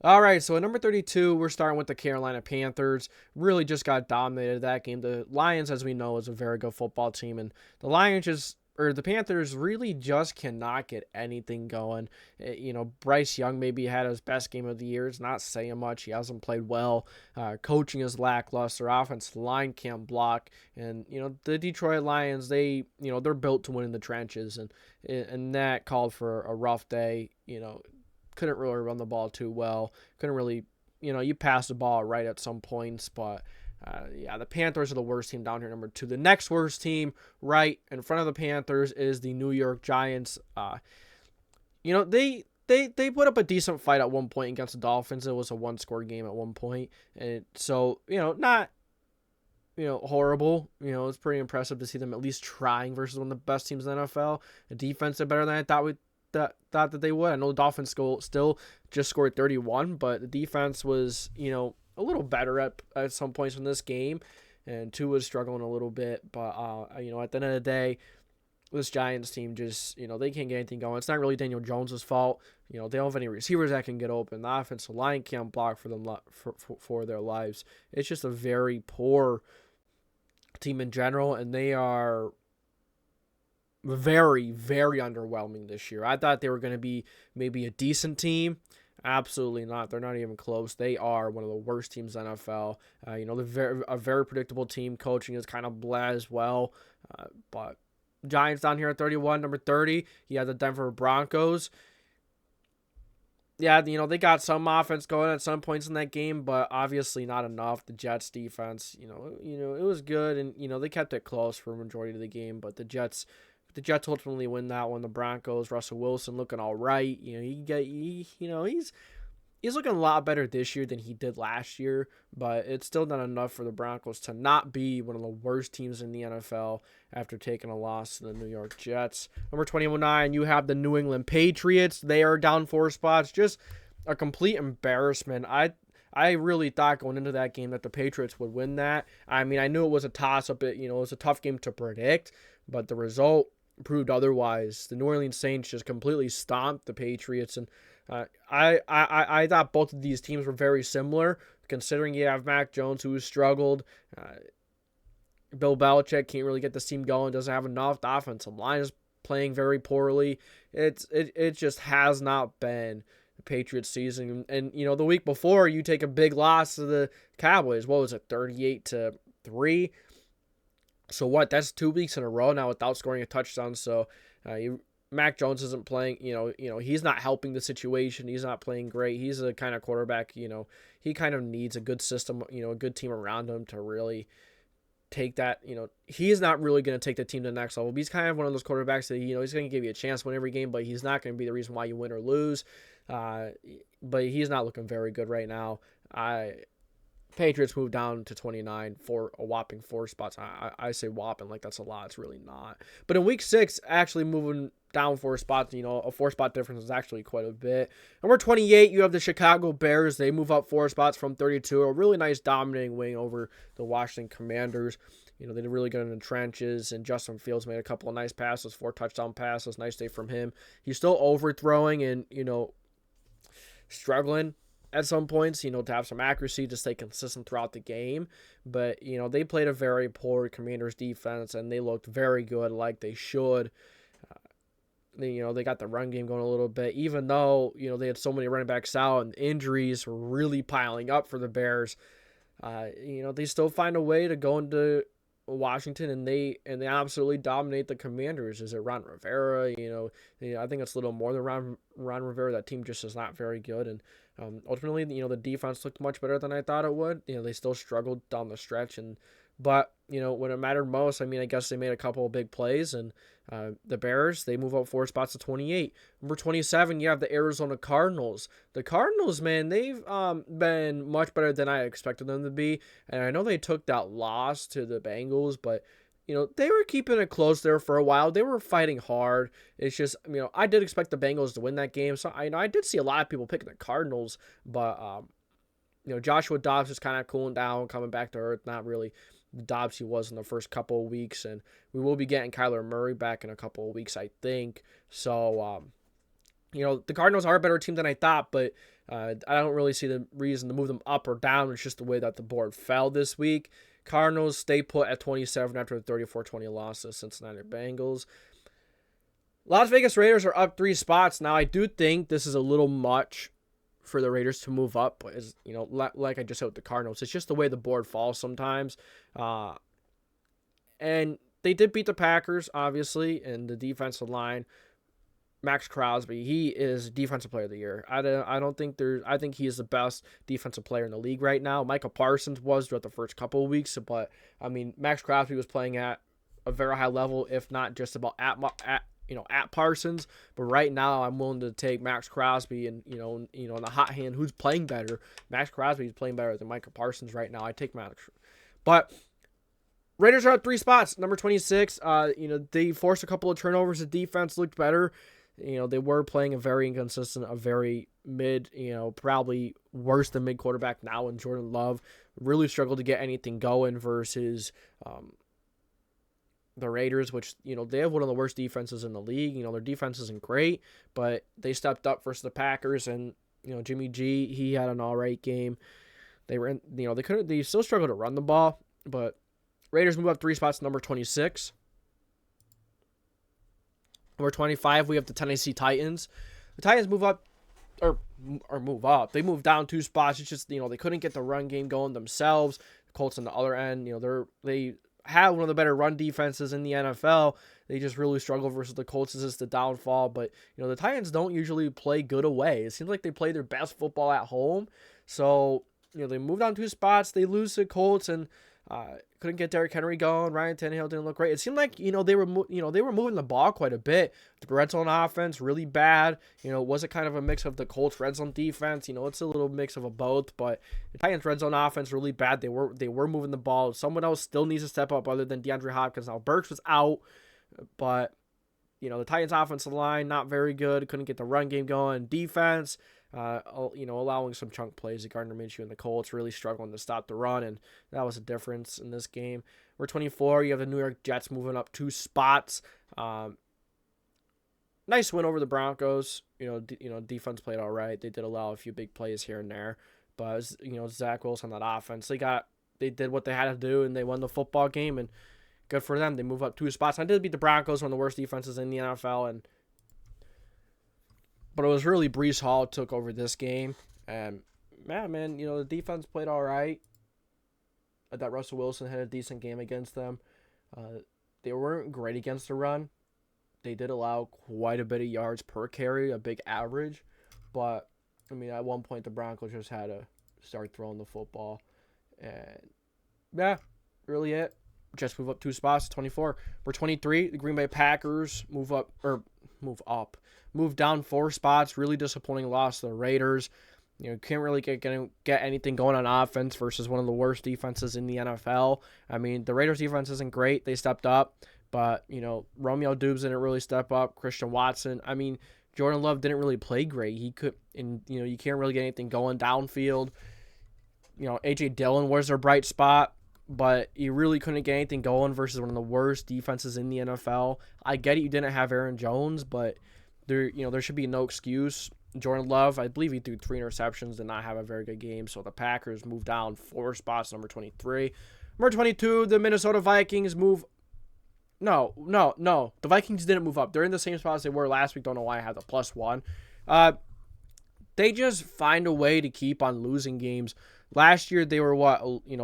All right, so at number 32, we're starting with the Carolina Panthers. Really just got dominated that game. The Lions, as we know, is a very good football team, and the Panthers really just cannot get anything going. Bryce Young maybe had his best game of the year. It's not saying much. He hasn't played well. Coaching is lackluster. Offensive line can't block, and the Detroit Lions, they're built to win in the trenches, and that called for a rough day. Couldn't really run the ball too well. Couldn't really, you pass the ball right at some points, but the Panthers are the worst team down here, number 2. The next worst team right in front of the Panthers is the New York Giants. They put up a decent fight at one point against the Dolphins. It was a one-score game at one point, and so not horrible. It's pretty impressive to see them at least trying versus one of the best teams in the NFL. The defense is better than I thought that they would. I know the Dolphins still just scored 31, but the defense was, a little better at some points in this game, and Tua was struggling a little bit. But at the end of the day, this Giants team just, they can't get anything going. It's not really Daniel Jones' fault. They don't have any receivers that can get open. The offensive line can't block for them for their lives. It's just a very poor team in general, and they are very, very underwhelming this year. I thought they were going to be maybe a decent team. Absolutely not. They're not even close. They are one of the worst teams in the NFL. They're a very predictable team. Coaching is kind of blah as well. But Giants down here at 31. Number 30, you have the Denver Broncos. Yeah, they got some offense going at some points in that game, but obviously not enough. The Jets defense, it was good, and they kept it close for a majority of the game, but the Jets ultimately win that one. The Broncos, Russell Wilson looking all right. He's looking a lot better this year than he did last year, but it's still not enough for the Broncos to not be one of the worst teams in the NFL after taking a loss to the New York Jets. Number 29, you have the New England Patriots. They are down 4 spots. Just a complete embarrassment. I really thought going into that game that the Patriots would win that. I mean, I knew it was a toss-up. It was a tough game to predict, but the result proved otherwise. The New Orleans Saints just completely stomped the Patriots, and I thought both of these teams were very similar, considering you have Mac Jones, who has struggled. Bill Belichick can't really get this team going, doesn't have enough. The offensive line is playing very poorly. It just has not been the Patriots season. And the week before, you take a big loss to the Cowboys. What was it, 38-3? So what? That's 2 weeks in a row now without scoring a touchdown. So Mac Jones isn't playing. He's not helping the situation. He's not playing great. He's a kind of quarterback. He kind of needs a good system. A good team around him to really take that. He is not really going to take the team to the next level. But he's kind of one of those quarterbacks that he's going to give you a chance to win every game, but he's not going to be the reason why you win or lose. But he's not looking very good right now. Patriots moved down to 29 for a whopping 4 spots. I say whopping like that's a lot. It's really not. But in week 6, actually moving down 4 spots, a 4-spot difference is actually quite a bit. Number 28, you have the Chicago Bears. They move up 4 spots from 32. A really nice dominating win over the Washington Commanders. They did really good in the trenches, and Justin Fields made a couple of nice passes, 4 touchdown passes. Nice day from him. He's still overthrowing and, struggling at some points, to have some accuracy to stay consistent throughout the game. But, they played a very poor Commanders defense, and they looked very good like they should. They got the run game going a little bit, even though, they had so many running backs out and injuries were really piling up for the Bears. They still find a way to go into Washington, and they absolutely dominate the Commanders. Is it Ron Rivera? I think it's a little more than Ron Rivera. That team just is not very good, and ultimately, the defense looked much better than I thought it would. They still struggled down the stretch, but when it mattered most, I guess they made a couple of big plays, and the Bears, they move up 4 spots to 28. Number 27, you have the Arizona Cardinals. The Cardinals, man, they've been much better than I expected them to be, and I know they took that loss to the Bengals, but they were keeping it close there for a while. They were fighting hard. It's just, I did expect the Bengals to win that game. So I did see a lot of people picking the Cardinals, but Joshua Dobbs is kind of cooling down, coming back to earth. Not really the Dobbs he was in the first couple of weeks, and we will be getting Kyler Murray back in a couple of weeks, I think. So The Cardinals are a better team than I thought, but I don't really see the reason to move them up or down. It's just the way that the board fell this week. Cardinals stay put at 27 after the 34-20 loss to the Cincinnati Bengals. Las Vegas Raiders are up 3 spots. Now, I do think this is a little much for the Raiders to move up. As like I just said with the Cardinals, it's just the way the board falls sometimes. And they did beat the Packers, obviously, and the defensive line. Max Crosby, he is Defensive Player of the Year. I think he is the best defensive player in the league right now. Micah Parsons was throughout the first couple of weeks, but Max Crosby was playing at a very high level, if not just about at Parsons. But right now, I'm willing to take Max Crosby and in the hot hand, who's playing better. Max Crosby is playing better than Micah Parsons right now. I take Max, but Raiders are up 3 spots. Number 26. They forced a couple of turnovers. The defense looked better. They were playing a very inconsistent, a very mid, probably worse than mid quarterback now in Jordan Love. Really struggled to get anything going versus the Raiders, which, they have one of the worst defenses in the league. Their defense isn't great, but they stepped up versus the Packers, and, Jimmy G, he had an all right game. They still struggled to run the ball, but Raiders move up 3 spots to number 26. Number 25, we have the Tennessee Titans. The Titans move up. They move down 2 spots. It's just, they couldn't get the run game going themselves. The Colts on the other end, they have one of the better run defenses in the NFL. They just really struggle versus the Colts. This is the downfall. But, the Titans don't usually play good away. It seems like they play their best football at home. So, they move down 2 spots. They lose to Colts and couldn't get Derrick Henry going. Ryan Tannehill didn't look great. It seemed like they were moving the ball quite a bit. The red zone offense really bad. Was it kind of a mix of the Colts red zone defense? It's a little mix of a both. But the Titans red zone offense really bad. They were moving the ball. Someone else still needs to step up other than DeAndre Hopkins. Now Burks was out, but the Titans offensive line not very good. Couldn't get the run game going. Defense. Allowing some chunk plays to Gardner Minshew and the Colts, really struggling to stop the run, and that was a difference in this game. We're 24. You have the New York Jets moving up 2 spots. Nice win over the Broncos. Defense played all right. They did allow a few big plays here and there, but Zach Wilson on that offense, they did what they had to do, and they won the football game, and good for them. They move up 2 spots. I did beat the Broncos, one of the worst defenses in the NFL, but it was really Breece Hall took over this game. And, man, the defense played all right. I thought Russell Wilson had a decent game against them. They weren't great against the run. They did allow quite a bit of yards per carry, a big average. But, at one point, the Broncos just had to start throwing the football. And, really it. Just move up 2 spots, 24. We're 23. The Green Bay Packers move down 4 spots. Really disappointing loss to the Raiders. Can't really get anything going on offense versus one of the worst defenses in the NFL. The Raiders defense isn't great. They stepped up, but Romeo Doubs didn't really step up. Christian Watson. Jordan Love didn't really play great. You can't really get anything going downfield. AJ Dillon was their bright spot, but you really couldn't get anything going versus one of the worst defenses in the NFL. I get it, you didn't have Aaron Jones, but there should be no excuse. Jordan Love, I believe he threw 3 interceptions, did not have a very good game. So the Packers moved down 4 spots, number 23. Number 22, the Minnesota Vikings move. No. The Vikings didn't move up. They're in the same spot as they were last week. Don't know why I have the +1. They just find a way to keep on losing games. Last year they were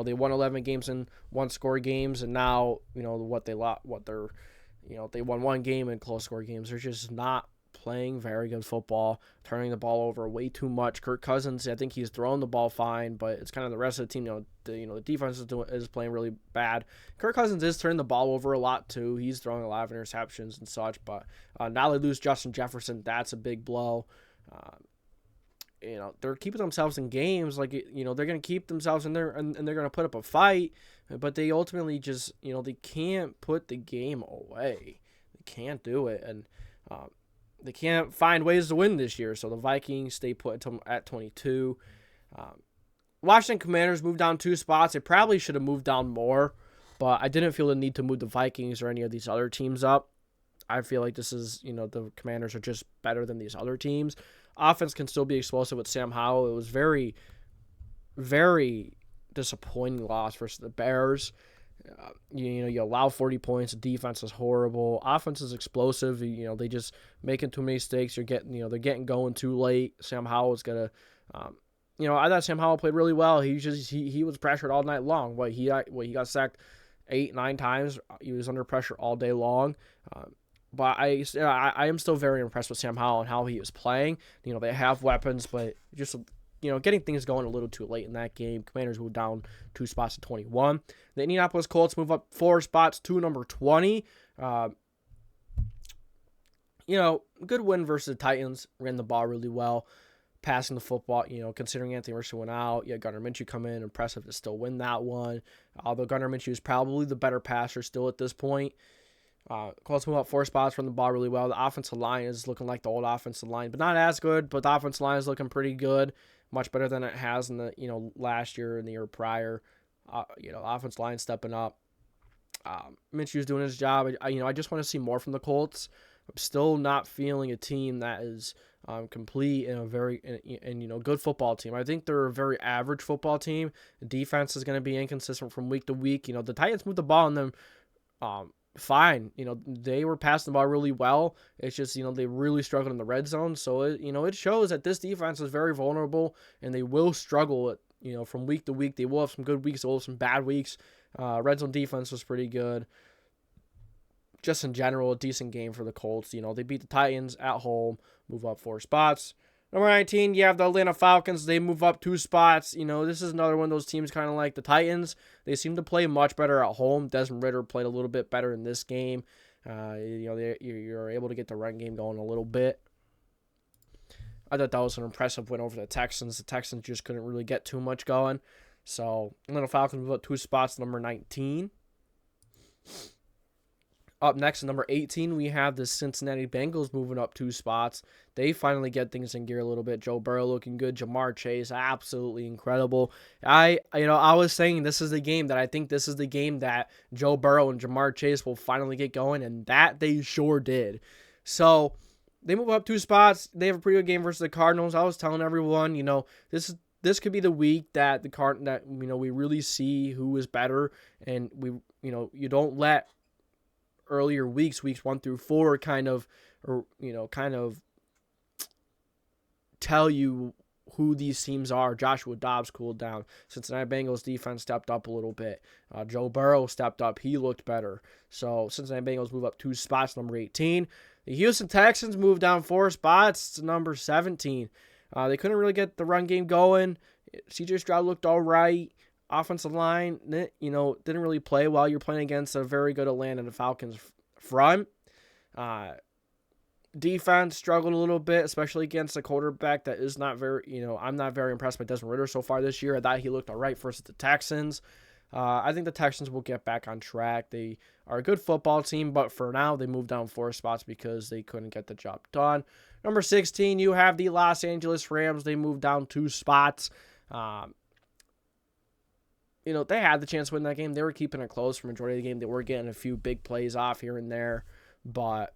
they won 11 games in 1-score games, and now they won 1 game in close-score games. They're just not playing very good football, turning the ball over way too much. Kirk Cousins, I think he's throwing the ball fine, but it's kind of the rest of the team. The defense is playing really bad. Kirk Cousins is turning the ball over a lot too. He's throwing a lot of interceptions and such. But now they lose Justin Jefferson. That's a big blow. They're keeping themselves in games. They're going to keep themselves in there and they're going to put up a fight. But they ultimately just, they can't put the game away. They can't do it. And they can't find ways to win this year. So the Vikings stay put at 22. Washington Commanders moved down 2 spots. They probably should have moved down more, but I didn't feel the need to move the Vikings or any of these other teams up. I feel like this is, the Commanders are just better than these other teams. Offense can still be explosive with Sam Howell. It was very, very disappointing loss versus the Bears. You allow 40 points. The defense is horrible. Offense is explosive. They just making too many mistakes. They're getting going too late. Sam Howell's gonna, I thought Sam Howell played really well. He was pressured all night long. He got sacked 8-9 times. He was under pressure all day long. But I am still very impressed with Sam Howell and how he was playing. They have weapons, but just getting things going a little too late in that game. Commanders moved down 2 spots to 21. The Indianapolis Colts move up 4 spots to number 20. Good win versus the Titans. Ran the ball really well. Passing the football, considering Anthony Richardson went out. Gunnar Minshew come in. Impressive to still win that one. Although Gunnar Minshew is probably the better passer still at this point. Colts move up 4 spots, run the ball really well. The offensive line is looking like the old offensive line, but not as good. But the offensive line is looking pretty good. Much better than it has in the last year and the year prior. Offensive line stepping up. Minshew's doing his job. I just want to see more from the Colts. I'm still not feeling a team that is complete and a very good football team. I think they're a very average football team. The defense is going to be inconsistent from week to week. The Titans moved the ball on them fine. They were passing the ball really well. It's just, they really struggled in the red zone. So, it shows that this defense is very vulnerable and they will struggle, from week to week. They will have some good weeks, they'll have some bad weeks. Red zone defense was pretty good. Just in general, a decent game for the Colts. They beat the Titans at home, move up 4 spots. Number 19, you have the Atlanta Falcons. They move up 2 spots. This is another one of those teams kind of like the Titans. They seem to play much better at home. Desmond Ridder played a little bit better in this game. You're able to get the run game going a little bit. I thought that was an impressive win over the Texans. The Texans just couldn't really get too much going. So, Atlanta Falcons move up 2 spots, number 19. Up next, number 18, we have the Cincinnati Bengals moving up 2 spots. They finally get things in gear a little bit. Joe Burrow looking good. Jamar Chase, absolutely incredible. I was saying this is the game that Joe Burrow and Jamar Chase will finally get going, and that they sure did. So they move up 2 spots. They have a pretty good game versus the Cardinals. I was telling everyone, this could be the week that we really see who is better, and you don't let earlier weeks 1 through 4, kind of tell you who these teams are. Joshua Dobbs cooled down. Cincinnati Bengals defense stepped up a little bit. Joe Burrow stepped up. He looked better. So Cincinnati Bengals move up 2 spots, number 18. The Houston Texans moved down 4 spots to number 17. They couldn't really get the run game going. C.J. Stroud looked all right. Offensive line, didn't really play well. You're playing against a very good Atlanta Falcons front. Defense struggled a little bit, especially against a quarterback that is not very, I'm not very impressed by Desmond Ridder so far this year. I thought he looked all right versus the Texans. I think the Texans will get back on track. They are a good football team, but for now, they moved down 4 spots because they couldn't get the job done. Number 16, you have the Los Angeles Rams. They moved down 2 spots. They had the chance to win that game. They were keeping it close for the majority of the game. They were getting a few big plays off here and there, but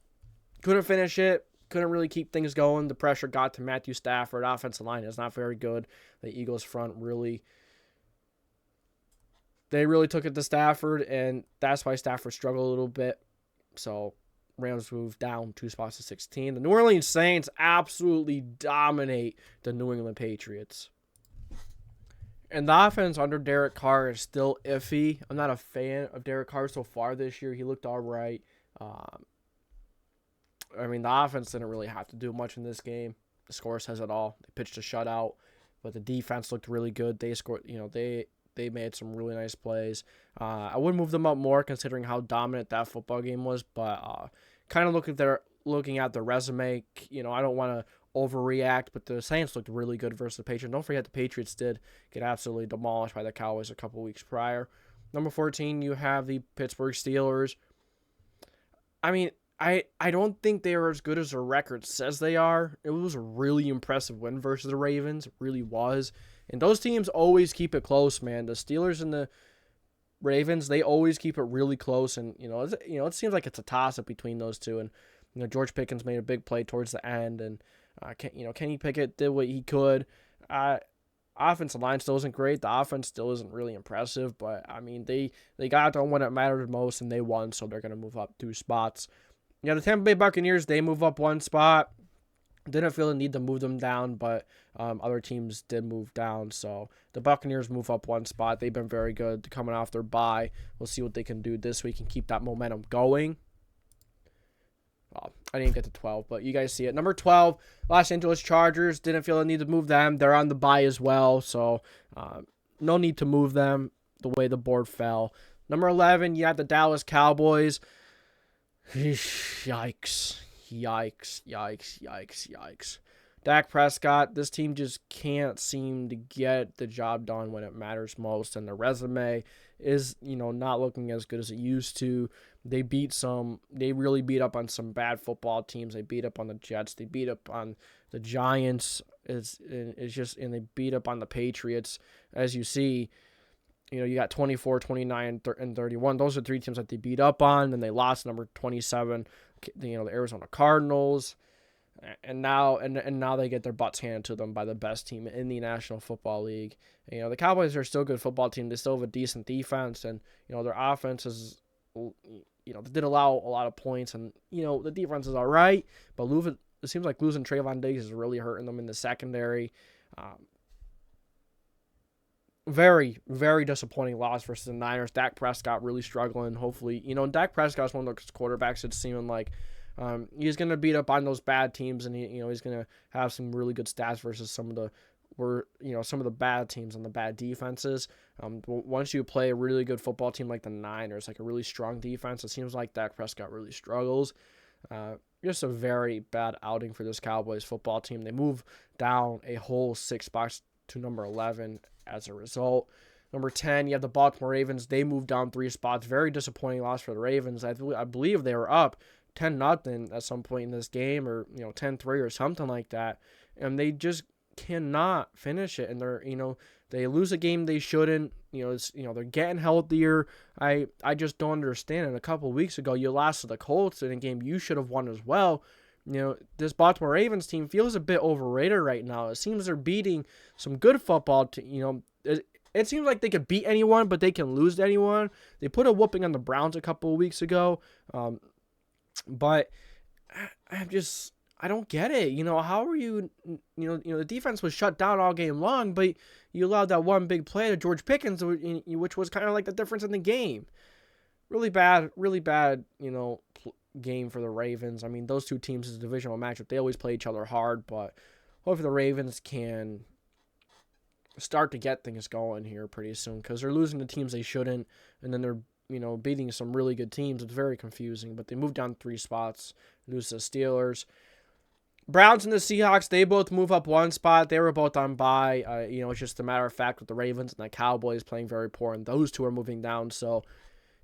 couldn't finish it. Couldn't really keep things going. The pressure got to Matthew Stafford. Offensive line is not very good. The Eagles front really took it to Stafford, and that's why Stafford struggled a little bit. So Rams moved down 2 spots to 16. The New Orleans Saints absolutely dominate the New England Patriots. And the offense under Derek Carr is still iffy. I'm not a fan of Derek Carr so far this year. He looked all right. The offense didn't really have to do much in this game. The score says it all. They pitched a shutout, but the defense looked really good. They scored, they made some really nice plays. I would move them up more considering how dominant that football game was, but kind of looking at the resume, I don't want to overreact, but the Saints looked really good versus the Patriots. Don't forget the Patriots did get absolutely demolished by the Cowboys a couple weeks prior. Number 14, you have the Pittsburgh Steelers. I don't think they are as good as their record says they are. It was a really impressive win versus the Ravens. It really was. And those teams always keep it close, man. The Steelers and Ravens, they always keep it really close, and it seems like it's a toss up between those two. And George Pickens made a big play towards the end, and Kenny Pickett did what he could. Offensive line still isn't great. The offense still isn't really impressive, but I mean they got it done when it mattered most, and they won, so they're gonna move up 2 spots. The Tampa Bay Buccaneers, they move up 1 spot. Didn't feel the need to move them down, but other teams did move down. So the Buccaneers move up 1 spot. They've been very good coming off their bye. We'll see what they can do this week and keep that momentum going. Well, I didn't get to 12, but you guys see it. Number 12, Los Angeles Chargers. Didn't feel the need to move them. They're on the bye as well, so no need to move them the way the board fell. Number 11, you have the Dallas Cowboys. Yikes. Dak Prescott, this team just can't seem to get the job done when it matters most, and the resume is, not looking as good as it used to. They really beat up on some bad football teams. They beat up on the Jets. They beat up on the Giants. And they beat up on the Patriots. As you see, you got 24, 29, and 31. Those are 3 teams that they beat up on. And they lost number 27, the Arizona Cardinals. And now they get their butts handed to them by the best team in the National Football League. The Cowboys are still a good football team. They still have a decent defense, and their offense is, they did allow a lot of points, and the defense is all right. But it seems like losing Trayvon Diggs is really hurting them in the secondary. Very, very disappointing loss versus the Niners. Dak Prescott really struggling. Hopefully, Dak Prescott is one of those quarterbacks that's seeming like he's going to beat up on those bad teams, and he's going to have some really good stats versus some of the bad teams and the bad defenses. Once you play a really good football team like the Niners, like a really strong defense, it seems like Dak Prescott really struggles. Just a very bad outing for this Cowboys football team. They move down a whole 6 spots to number 11 as a result. Number 10, you have the Baltimore Ravens. They moved down 3 spots. Very disappointing loss for the Ravens. I believe they were up 10-0 at some point in this game, or 10-3 or something like that, and they just cannot finish it. And they lose a game they shouldn't. They're getting healthier. I just don't understand. And a couple of weeks ago, you lost to the Colts in a game you should have won as well. This Baltimore Ravens team feels a bit overrated right now. It seems they're beating some good football. It seems like they could beat anyone, but they can lose to anyone. They put a whooping on the Browns a couple of weeks ago. But I don't get it. How are you, the defense was shut down all game long, but you allowed that one big play to George Pickens, which was kind of like the difference in the game. Really bad, game for the Ravens. I mean, those 2 teams is a divisional matchup. They always play each other hard, but hopefully the Ravens can start to get things going here pretty soon, because they're losing to teams they shouldn't, and then they're beating some really good teams. It's very confusing, but they moved down 3 spots, lose to the Steelers. Browns and the Seahawks, they both move up 1 spot. They were both on bye. It's just a matter of fact with the Ravens and the Cowboys playing very poor, and those 2 are moving down. So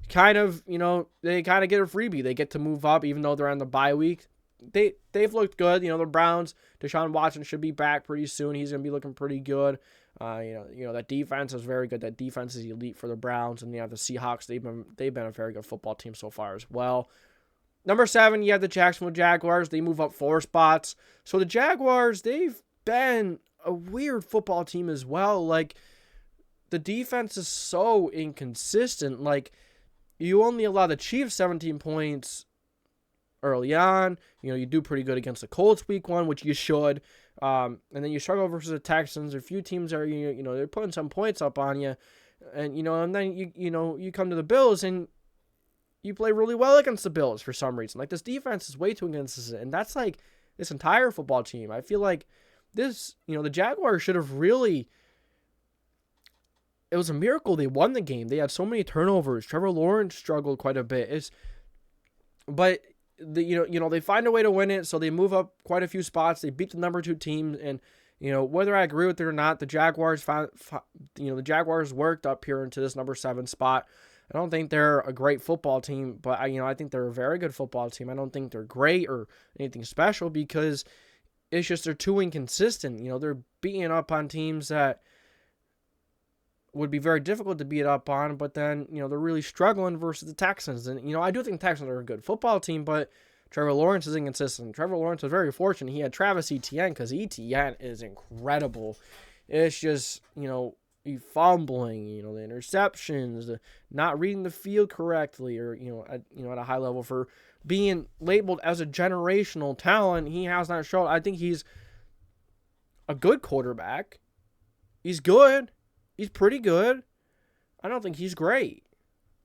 they kind of get a freebie. They get to move up even though they're on the bye week. They've looked good. The Browns, Deshaun Watson should be back pretty soon. He's going to be looking pretty good. That defense is very good. That defense is elite for the Browns, and the Seahawks. They've been a very good football team so far as well. Number 7, you have the Jacksonville Jaguars. They move up 4 spots. So the Jaguars, they've been a weird football team as well. Like, the defense is so inconsistent. Like, you only allow the Chiefs 17 points early on. You do pretty good against the Colts week 1, which you should. And then you struggle versus the Texans. A few teams are, they're putting some points up on you. And, and then you come to the Bills and you play really well against the Bills for some reason. Like, this defense is way too inconsistent. And that's like this entire football team. I feel like this, the Jaguars should have really, it was a miracle they won the game. They had so many turnovers. Trevor Lawrence struggled quite a bit. But they find a way to win it, so they move up quite a few spots. They beat the number 2 team, and whether I agree with it or not, the Jaguars worked up here into this number 7 spot. I don't think they're a great football team, but I think they're a very good football team. I don't think they're great or anything special, because it's just they're too inconsistent. They're beating up on teams that would be very difficult to beat up on, but then, they're really struggling versus the Texans. And, I do think the Texans are a good football team, but Trevor Lawrence is inconsistent. Trevor Lawrence was very fortunate. He had Travis Etienne because Etienne is incredible. It's just, fumbling, the interceptions, the not reading the field correctly, or, at a high level for being labeled as a generational talent. He has not shown. I think he's a good quarterback. He's good. He's pretty good. I don't think he's great.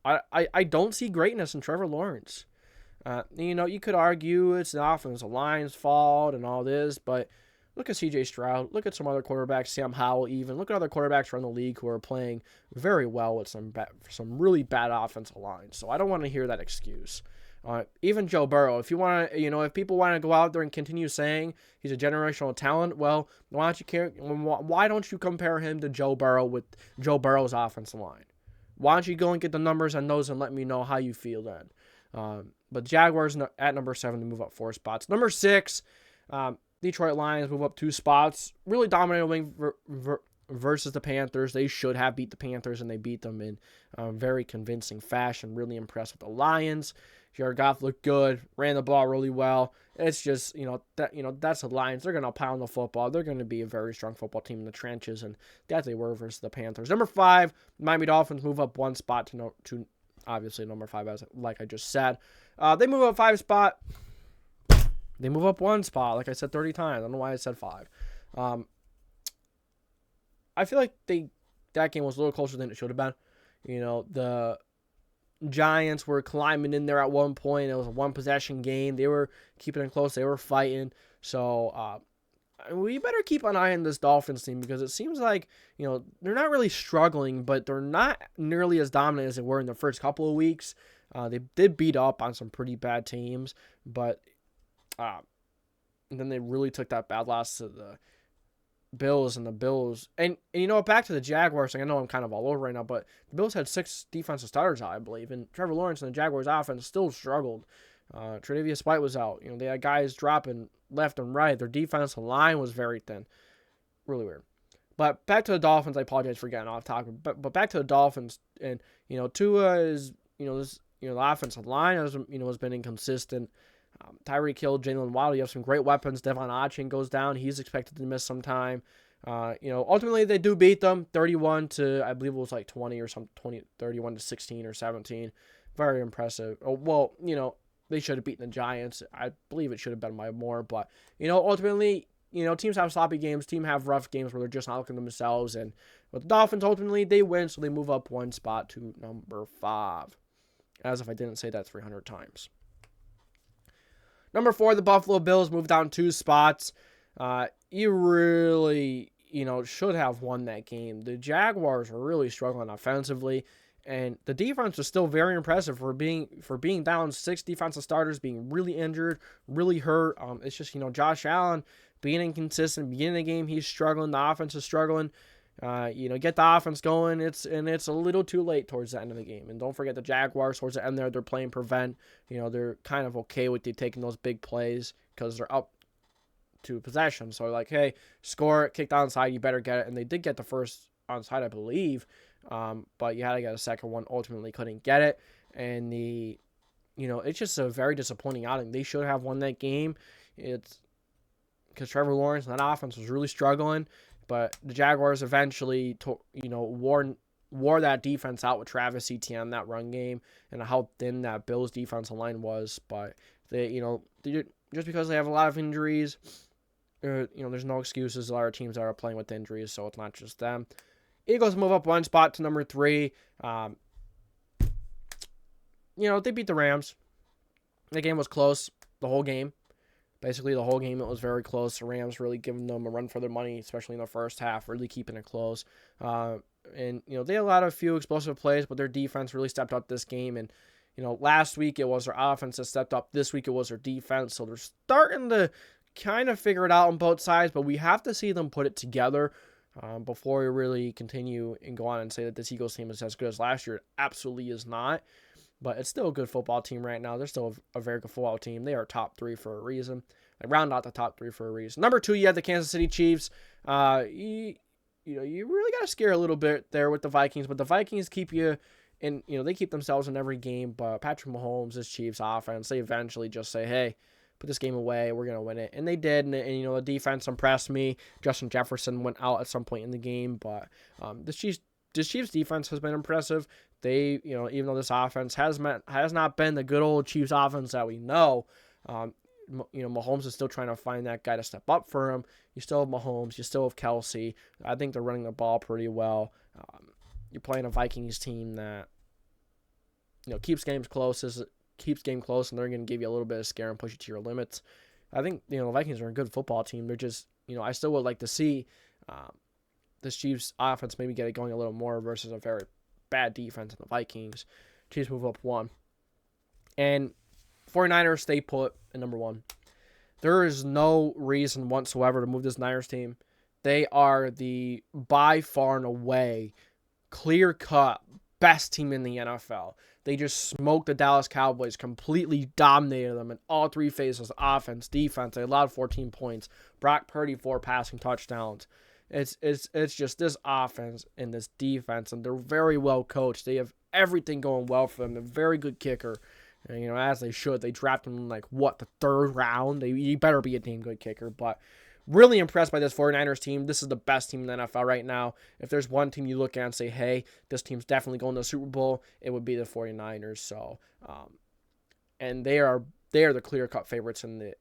I don't see greatness in Trevor Lawrence. You could argue it's the offensive line's fault and all this, but look at C.J. Stroud. Look at some other quarterbacks, Sam Howell even. Look at other quarterbacks around the league who are playing very well with some really bad offensive lines. So I don't want to hear that excuse. Even Joe Burrow, if you want to, if people want to go out there and continue saying he's a generational talent, well, why don't you compare him to Joe Burrow with Joe Burrow's offensive line? Why don't you go and get the numbers on those and let me know how you feel then? But Jaguars at number 7 to move up 4 spots. Number 6, Detroit Lions move up 2 spots. Really dominating versus the Panthers. They should have beat the Panthers, and they beat them in very convincing fashion. Really impressed with the Lions. Jared Goff looked good, ran the ball really well. It's just, that's the Lions. They're going to pound the football. They're going to be a very strong football team in the trenches, and that they were versus the Panthers. Number 5, Miami Dolphins move up 1 spot to obviously number 5, like I just said. They move up 5 spot. They move up 1 spot, like I said 30 times. I don't know why I said 5. I feel like that game was a little closer than it should have been. The Giants were climbing in there at one point. It was a 1-possession game. They were keeping it close. They were fighting. So we better keep an eye on this Dolphins team because it seems like, they're not really struggling, but they're not nearly as dominant as they were in the first couple of weeks. They did beat up on some pretty bad teams, but and then they really took that bad loss to the Bills, and the Bills, and back to the Jaguars. I know I'm kind of all over right now, but the Bills had 6 defensive starters out, I believe, and Trevor Lawrence and the Jaguars offense still struggled. Tre'Davious White was out. They had guys dropping left and right. Their defensive line was very thin. Really weird. But back to the Dolphins. I apologize for getting off topic, but back to the Dolphins, and Tua is the offensive line has been inconsistent. Tyreek Hill, Jalen Waddle, you have some great weapons. Devon Achane goes down. He's expected to miss some time. Ultimately they do beat them 31 to, I believe it was like 20 or some 31 to 16 or 17. Very impressive. Oh, well, they should have beaten the Giants. I believe it should have been by more, but ultimately, teams have sloppy games. Teams have rough games where they're just not looking at themselves. And with the Dolphins, ultimately they win, so they move up 1 spot to number 5. As if I didn't say that 300 times. Number 4, the Buffalo Bills move down 2 spots. You really, should have won that game. The Jaguars are really struggling offensively, and the defense is still very impressive for being down 6 defensive starters, being really injured, really hurt. It's just, Josh Allen being inconsistent. Beginning of the game, he's struggling. The offense is struggling. Get the offense going. It's a little too late towards the end of the game. And don't forget the Jaguars towards the end there, they're playing prevent. They're kind of okay with you taking those big plays because they're up to possession. So like, hey, score it, kick onside, you better get it. And they did get the first onside, I believe. But you had to get a second one. Ultimately couldn't get it. And it's just a very disappointing outing. They should have won that game. It's because Trevor Lawrence and that offense was really struggling. But the Jaguars eventually, wore that defense out with Travis Etienne, that run game, and how thin that Bills defensive line was. But they just because they have a lot of injuries, there's no excuses. A lot of teams that are playing with injuries, so it's not just them. Eagles move up 1 spot to number 3. They beat the Rams. The game was close the whole game. Basically, the whole game, it was very close. The Rams really giving them a run for their money, especially in the first half, really keeping it close. They had a few explosive plays, but their defense really stepped up this game. And, last week it was their offense that stepped up. This week it was their defense. So they're starting to kind of figure it out on both sides, but we have to see them put it together before we really continue and go on and say that this Eagles team is as good as last year. It absolutely is not. But it's still a good football team right now. They're still a very good football team. They are top 3 for a reason. They round out the top 3 for a reason. Number 2, you have the Kansas City Chiefs. you really got to scare a little bit there with the Vikings, but the Vikings keep you in, they keep themselves in every game, but Patrick Mahomes, this Chiefs offense, they eventually just say, hey, put this game away, we're going to win it. And they did, and the defense impressed me. Justin Jefferson went out at some point in the game, but this Chiefs defense has been impressive. They, even though this offense has not been the good old Chiefs offense that we know, Mahomes is still trying to find that guy to step up for him. You still have Mahomes. You still have Kelsey. I think they're running the ball pretty well. You're playing a Vikings team that, keeps games close, and they're going to give you a little bit of scare and push you to your limits. I think, the Vikings are a good football team. They're just, I still would like to see this Chiefs offense maybe get it going a little more versus a very bad defense in the Vikings. Chiefs move up 1. And 49ers stay put at number 1. There is no reason whatsoever to move this Niners team. They are the by far and away clear-cut best team in the NFL. They just smoked the Dallas Cowboys, completely dominated them in all 3 phases, offense, defense. They allowed 14 points. Brock Purdy 4 passing touchdowns. It's just this offense and this defense, and they're very well coached. They have everything going well for them. They're a very good kicker. And, as they should. They drafted him in, the 3rd round. He better be a damn good kicker. But really impressed by this 49ers team. This is the best team in the NFL right now. If there's one team you look at and say, hey, this team's definitely going to the Super Bowl, it would be the 49ers. So, and they are the clear-cut favorites in the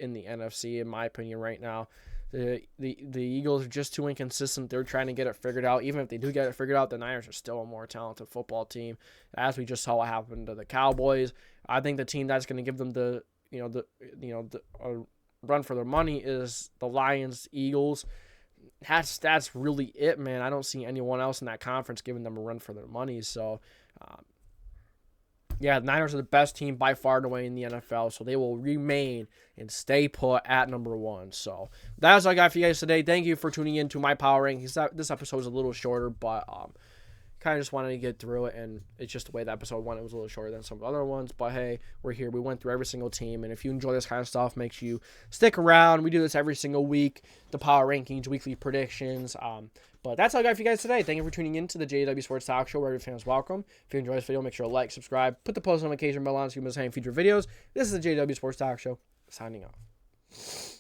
NFC, in my opinion, right now. The Eagles are just too inconsistent. They're trying to get it figured out. Even if they do get it figured out, the Niners are still a more talented football team. As we just saw what happened to the Cowboys, I think the team that's going to give them the run for their money is the Lions, Eagles. That's really it, man. I don't see anyone else in that conference giving them a run for their money. So, the Niners are the best team by far and away in the NFL, so they will remain and stay put at number 1. So that's all I got for you guys today. Thank you for tuning in to my power rankings. This episode was a little shorter, but kind of just wanted to get through it, and it's just the way the episode went. It was a little shorter than some of the other ones, but hey, we're here. We went through every single team, and if you enjoy this kind of stuff, make sure you stick around. We do this every single week, the power rankings, weekly predictions. But that's all I got for you guys today. Thank you for tuning in to the JDW Sports Talk Show, where every fan is welcome. If you enjoyed this video, make sure to like, subscribe, put the post notification bell on so you miss any future videos. This is the JDW Sports Talk Show, signing off.